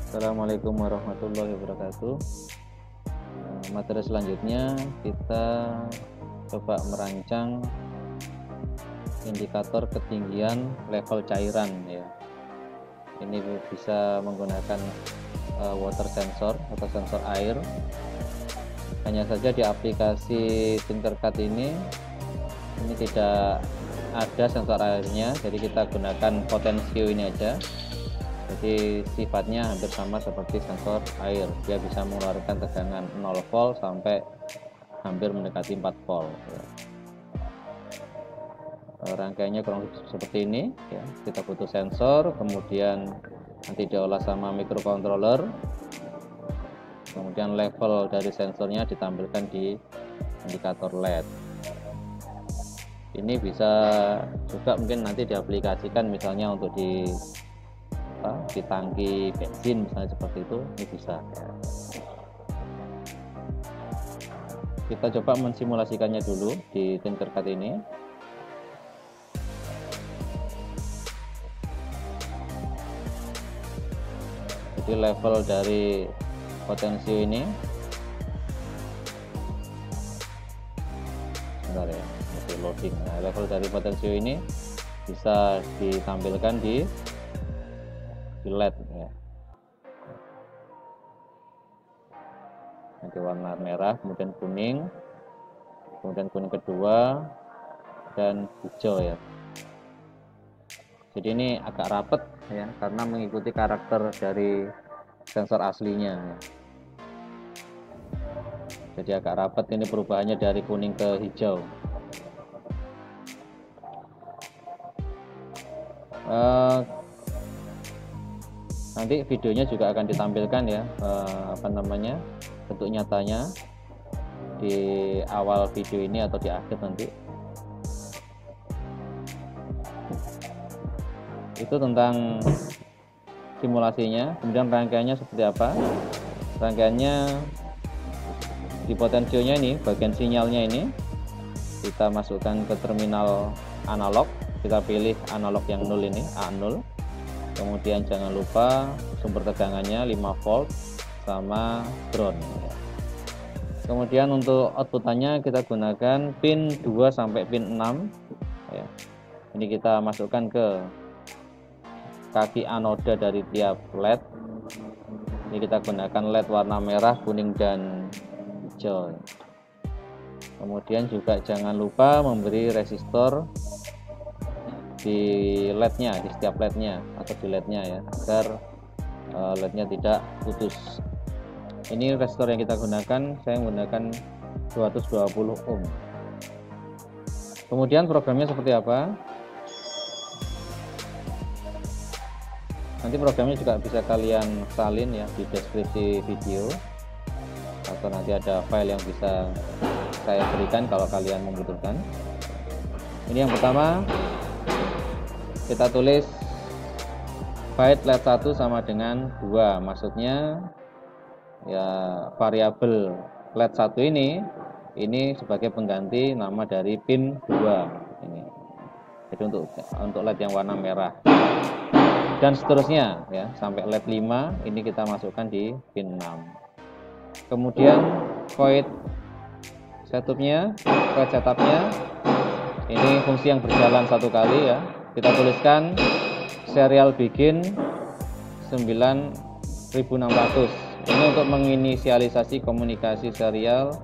Assalamualaikum warahmatullahi wabarakatuh. Materi selanjutnya kita coba merancang indikator ketinggian level cairan ya. Ini bisa menggunakan water sensor atau sensor air. Hanya saja di aplikasi Tinkercad ini tidak ada sensor airnya, jadi kita gunakan potensio ini aja. Jadi sifatnya hampir sama seperti sensor air, dia bisa mengeluarkan tegangan 0 volt sampai hampir mendekati 4 volt ya. Rangkaiannya kurang lebih seperti ini ya. Kita butuh sensor, kemudian nanti diolah sama microcontroller, kemudian level dari sensornya ditampilkan di indikator LED. Ini bisa juga mungkin nanti diaplikasikan misalnya untuk di tangki bensin misalnya, seperti itu. Ini bisa ya. Kita coba mensimulasikannya dulu di Tinkercad ini. Jadi level dari potensio ini, sebentar ya, masih loading. Nah, level dari potensio ini bisa ditampilkan di LED ya. Nanti warna merah, kemudian kuning kedua, dan hijau ya. Jadi ini agak rapet ya, karena mengikuti karakter dari sensor aslinya ya. Jadi agak rapet ini perubahannya dari kuning ke hijau. Nanti videonya juga akan ditampilkan ya, bentuk nyatanya di awal video ini atau di akhir nanti. Itu tentang simulasinya. Kemudian rangkaiannya seperti apa? Rangkaiannya di potensionya ini, bagian sinyalnya ini kita masukkan ke terminal analog. Kita pilih analog yang 0 ini, A0. Kemudian jangan lupa sumber tegangannya 5 volt sama ground ya. Kemudian untuk outputannya kita gunakan pin 2 sampai pin 6 ya. Ini kita masukkan ke kaki anoda dari tiap LED. Ini kita gunakan LED warna merah, kuning, dan hijau. Kemudian juga jangan lupa memberi resistor di LED-nya, di setiap LED-nya atau di LED-nya ya, agar LED-nya tidak putus. Ini resistor yang kita gunakan, saya menggunakan 220 ohm. Kemudian programnya seperti apa? Nanti programnya juga bisa kalian salin ya di deskripsi video, atau nanti ada file yang bisa saya berikan kalau kalian membutuhkan. Ini yang pertama, kita tulis byte LED 1 sama dengan 2, maksudnya ya variabel LED 1 ini sebagai pengganti nama dari pin 2 ini. Jadi untuk LED yang warna merah. Dan seterusnya ya, sampai LED 5 ini kita masukkan di pin 6. Kemudian void setupnya, ini fungsi yang berjalan satu kali ya. Kita tuliskan serial begin 9600. Ini untuk menginisialisasi komunikasi serial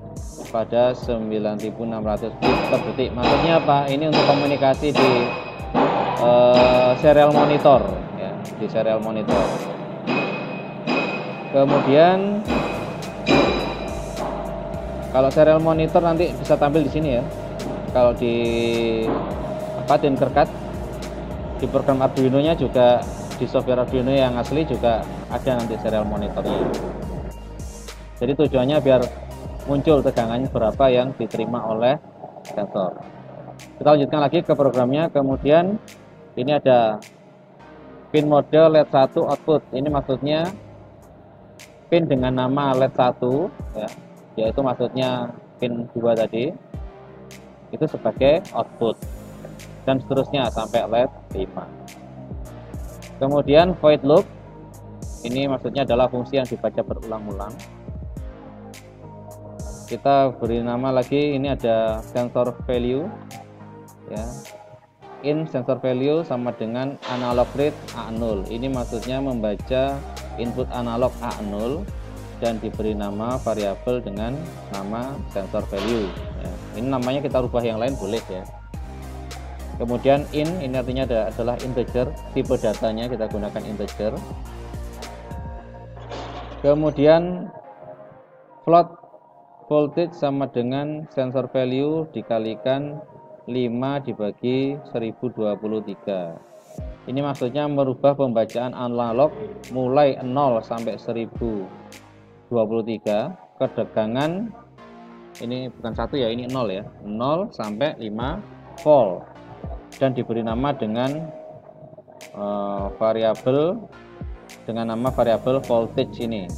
pada 9600 bit per detik. Maksudnya apa? Ini untuk komunikasi di serial monitor ya, di serial monitor. Kemudian kalau serial monitor nanti bisa tampil di sini ya. Kalau di Tinkercad, di program Arduino-nya juga, di software Arduino yang asli juga ada nanti serial monitornya. Jadi tujuannya biar muncul tegangannya berapa yang diterima oleh sensor. Kita lanjutkan lagi ke programnya. Kemudian ini ada pin mode LED 1 output. Ini maksudnya pin dengan nama LED 1 ya, yaitu maksudnya pin 2 tadi itu sebagai output, dan seterusnya sampai LED 5. Kemudian void loop Ini maksudnya adalah fungsi yang dibaca berulang-ulang. Kita beri nama lagi, ini ada sensor value ya. In sensor value sama dengan analog read A0. Ini maksudnya membaca input analog A0 dan diberi nama variabel dengan nama sensor value ya. Ini namanya kita rubah yang lain boleh ya. Kemudian in, ini artinya adalah integer, tipe datanya kita gunakan integer. Kemudian float voltage sama dengan sensor value dikalikan 5 dibagi 1023. Ini maksudnya merubah pembacaan analog mulai 0 sampai 1023 ketegangan, ini bukan 1 ya, ini 0 ya, 0 sampai 5 volt, dan diberi nama dengan variabel dengan nama variabel voltage ini.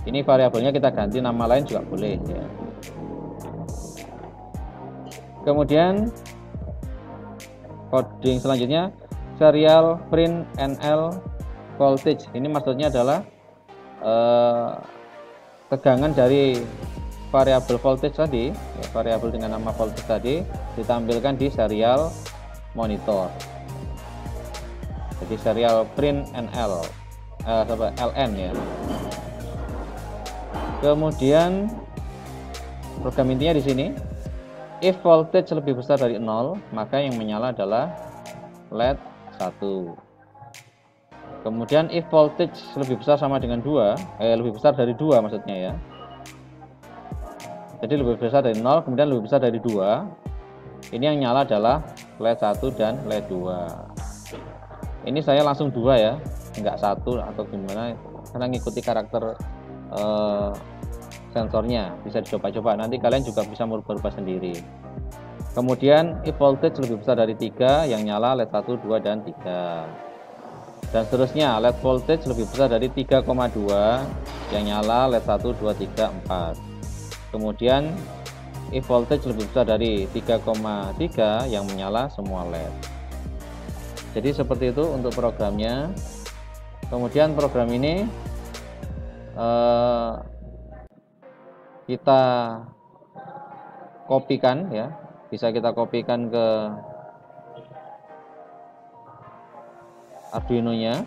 Ini variabelnya kita ganti nama lain juga boleh ya. Kemudian coding selanjutnya serial print NL voltage. Ini maksudnya adalah tegangan dari variabel voltage tadi ya, variabel dengan nama voltage tadi ditampilkan di serial monitor. Jadi serial print NL LN ya. Kemudian program intinya di sini, if voltage lebih besar dari 0, maka yang menyala adalah LED 1. Kemudian if voltage lebih besar sama dengan 2, lebih besar dari 2 maksudnya ya. Jadi lebih besar dari 0, kemudian lebih besar dari 2. Ini yang nyala adalah LED 1 dan LED 2. Ini saya langsung 2 ya, enggak 1 atau gimana, karena ngikuti karakter sensornya. Bisa dicoba-coba, nanti kalian juga bisa merubah-rubah sendiri. Kemudian if voltage lebih besar dari 3, yang nyala LED 1, 2, dan 3. Dan seterusnya, LED voltage lebih besar dari 3,2, yang nyala LED 1, 2, 3, 4. Kemudian if voltage lebih besar dari 3,3, yang menyala semua LED. Jadi seperti itu untuk programnya. Kemudian program ini kita kopikan ya, bisa kita kopikan ke Arduino nya.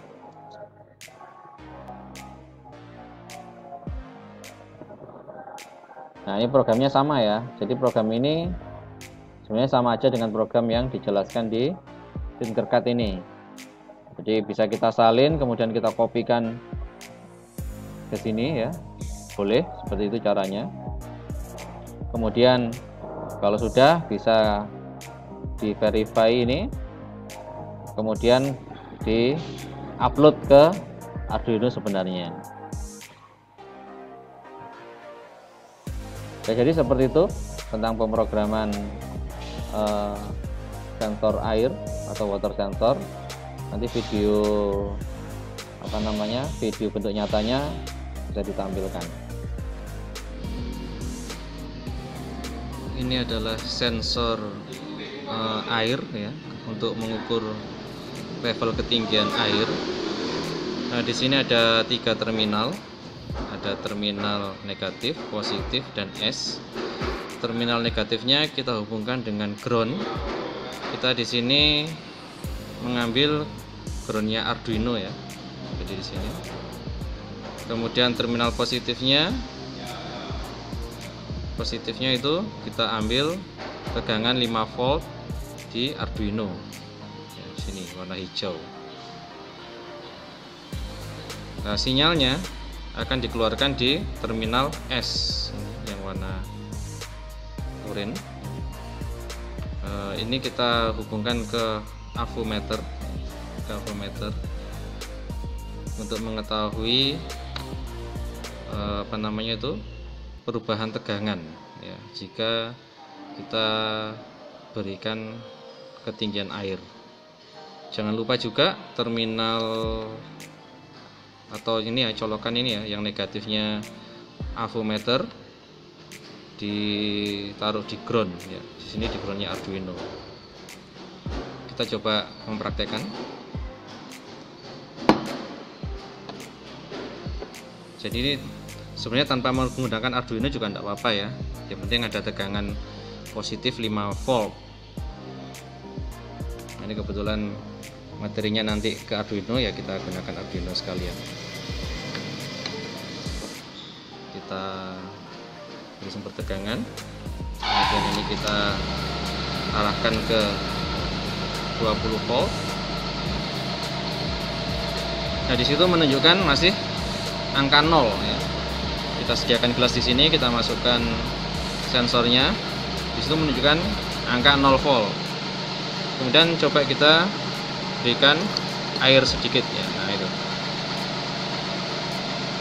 Nah, ini programnya sama ya. Jadi program ini sebenarnya sama aja dengan program yang dijelaskan di Tinkercad ini. Jadi bisa kita salin kemudian kita kopikan ke sini ya. Boleh, seperti itu caranya. Kemudian kalau sudah bisa di verify ini, kemudian di upload ke Arduino sebenarnya. Ya, jadi seperti itu tentang pemrograman sensor air atau water sensor. Nanti video video bentuk nyatanya bisa ditampilkan. Ini adalah sensor air ya, untuk mengukur level ketinggian air. Nah, di sini ada 3 terminal. Ada terminal negatif, positif, dan S. Terminal negatifnya kita hubungkan dengan ground. Kita di sini mengambil groundnya Arduino ya. Jadi di sini. Kemudian terminal positifnya itu kita ambil tegangan 5 volt di Arduino. Ya, di sini warna hijau. Nah, sinyalnya akan dikeluarkan di terminal S yang warna oranye. Ini kita hubungkan ke avometer, untuk mengetahui perubahan tegangan ya, jika kita berikan ketinggian air. Jangan lupa juga terminal atau ini ya, colokan ini ya, yang negatifnya avometer ditaruh di ground ya. Di sini di groundnya Arduino. Kita coba mempraktekkan. Jadi ini sebenarnya tanpa menggunakan Arduino juga tidak apa-apa ya. Yang penting ada tegangan positif 5 volt. Ini kebetulan materinya nanti ke Arduino, ya kita gunakan Arduino sekalian. Kita beri sumber tegangan, kemudian ini kita arahkan ke 20 volt. Nah, di situ menunjukkan masih angka 0 ya. Kita sediakan gelas di sini, kita masukkan sensornya. Di situ menunjukkan angka 0 volt. Kemudian coba kita berikan air sedikit ya. Nah, itu.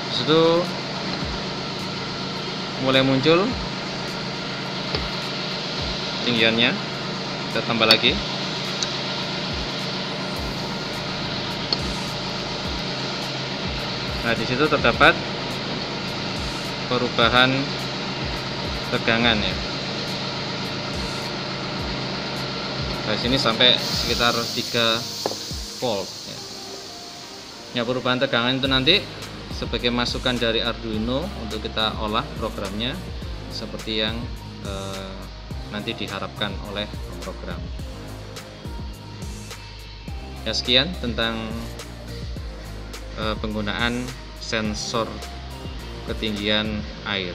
Di situ mulai muncul ketinggiannya. Kita tambah lagi. Nah, di situ terdapat perubahan tegangan ya. Dari sini sampai sekitar 3 volt ya. Ya, perubahan tegangan itu nanti sebagai masukan dari Arduino untuk kita olah programnya seperti yang nanti diharapkan oleh program. Ya, sekian tentang penggunaan sensor ketinggian air.